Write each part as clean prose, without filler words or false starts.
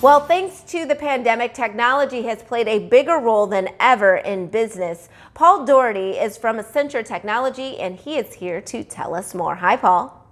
Well, thanks to the pandemic, technology has played a bigger role than ever in business. Paul Doherty is from Accenture Technology, and he is here to tell us more. Hi, Paul.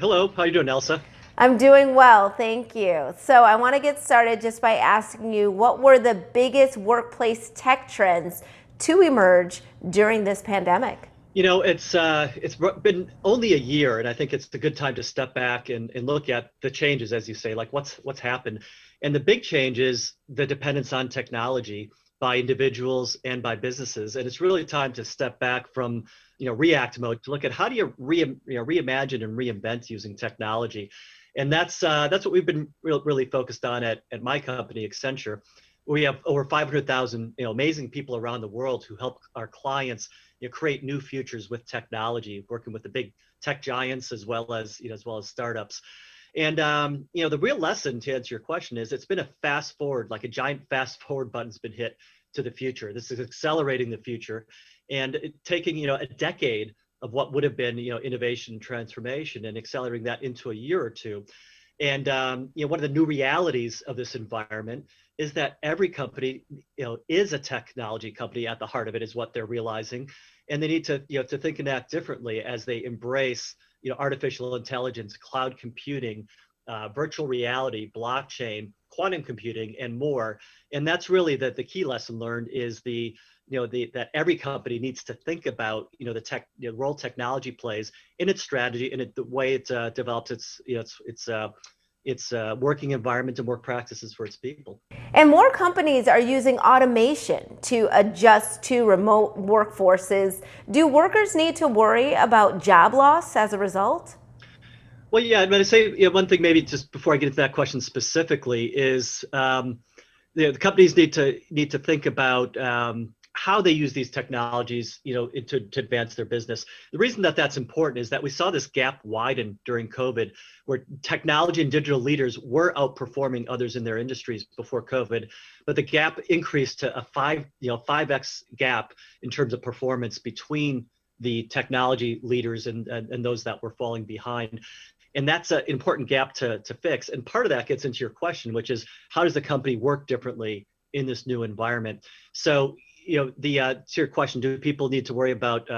Hello, how you doing, Elsa? I'm doing well, thank you. So I want to get started just by asking you, what were the biggest workplace tech trends to emerge during this pandemic? It's been only a year, and I think it's a good time to step back and look at the changes, as you say, like what's happened. And the big change is the dependence on technology by individuals and by businesses. And it's really time to step back from react mode to look at how do you reimagine and reinvent using technology. And that's what we've been really focused on at my company, Accenture. We have over 500,000 amazing people around the world who help our clients create new futures with technology, working with the big tech giants as well as startups. And the real lesson, to answer your question, is it's been a fast forward, like a giant fast forward button's been hit to the future. This is accelerating the future, and taking a decade of what would have been innovation and transformation, and accelerating that into a year or two. And one of the new realities of this environment is that every company is a technology company at the heart of it, is what they're realizing, and they need to think and act differently as they embrace artificial intelligence, cloud computing, virtual reality, blockchain, quantum computing, and more. And that's really the key lesson learned, is that every company needs to think about the role technology plays in its strategy and the way it develops its working environment and work practices for its people. And more companies are using automation to adjust to remote workforces. Do workers need to worry about job loss as a result? Well, yeah, I'm going to say one thing, maybe just before I get into that question specifically, is the companies need to think about how they use these technologies, to advance their business. The reason that that's important is that we saw this gap widen during COVID, where technology and digital leaders were outperforming others in their industries before COVID, but the gap increased to a 5x gap in terms of performance between the technology leaders and those that were falling behind. And that's an important gap to fix. And part of that gets into your question, which is, how does the company work differently in this new environment? So, to your question, do people need to worry about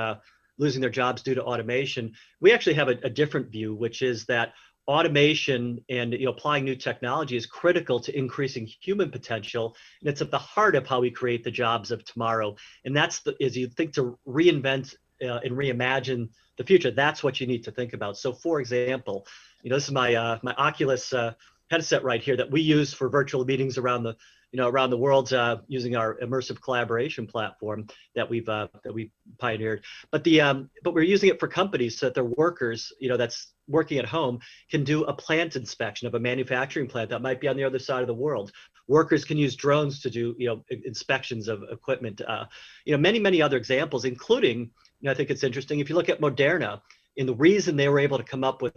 losing their jobs due to automation? We actually have a different view, which is that automation and applying new technology is critical to increasing human potential, and it's at the heart of how we create the jobs of tomorrow. And as you think to reinvent and reimagine the future, that's what you need to think about. So, for example, this is my Oculus headset right here that we use for virtual meetings around the world, using our immersive collaboration platform that we pioneered. But we're using it for companies so that their workers, that's working at home, can do a plant inspection of a manufacturing plant that might be on the other side of the world. Workers can use drones to do inspections of equipment. Many other examples, including, I think it's interesting, if you look at Moderna, and the reason they were able to come up with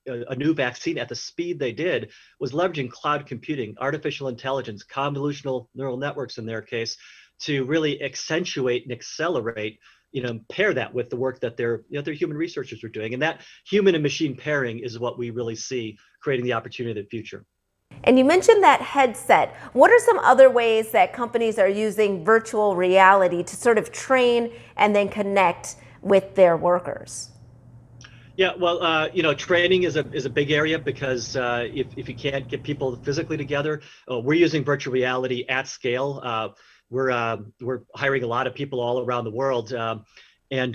a new vaccine at the speed they did was leveraging cloud computing, artificial intelligence, convolutional neural networks in their case, to really accentuate and accelerate, pair that with the work that their human researchers were doing. And that human and machine pairing is what we really see creating the opportunity of the future. And you mentioned that headset. What are some other ways that companies are using virtual reality to sort of train and then connect with their workers? Yeah, well, training is a big area, because if you can't get people physically together, we're using virtual reality at scale. We're hiring a lot of people all around the world, and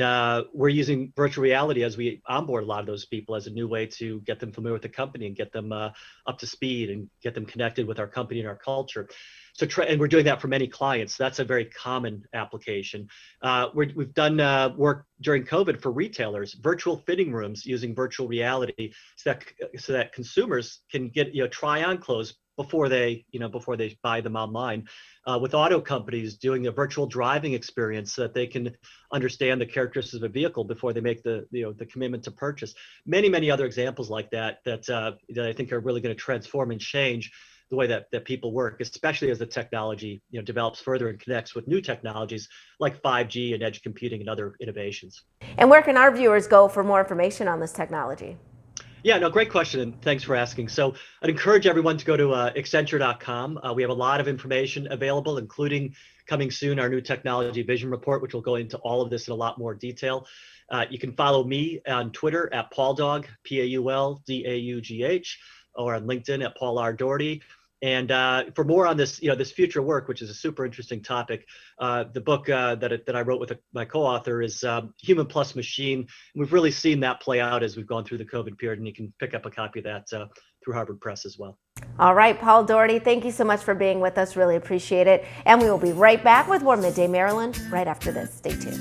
we're using virtual reality as we onboard a lot of those people as a new way to get them familiar with the company and get them up to speed and get them connected with our company and our culture. So, and we're doing that for many clients. That's a very common application. We've done work during COVID for retailers, virtual fitting rooms using virtual reality, so that consumers can get try on clothes before they buy them online. With auto companies doing a virtual driving experience so that they can understand the characteristics of a vehicle before they make the commitment to purchase. Many other examples like that I think are really going to transform and change the way that people work, especially as the technology develops further and connects with new technologies like 5G and edge computing and other innovations. And where can our viewers go for more information on this technology? Yeah, no, great question, and thanks for asking. So I'd encourage everyone to go to Accenture.com. We have a lot of information available, including coming soon our new technology vision report, which will go into all of this in a lot more detail. You can follow me on Twitter at PaulDaugh, PaulDaugh, or on LinkedIn at Paul R. Doherty. And for more on this, this future work, which is a super interesting topic, the book that I wrote with my co-author is Human Plus Machine. And we've really seen that play out as we've gone through the COVID period, and you can pick up a copy of that through Harvard Press as well. All right, Paul Doherty, thank you so much for being with us. Really appreciate it. And we will be right back with more Midday Maryland right after this. Stay tuned.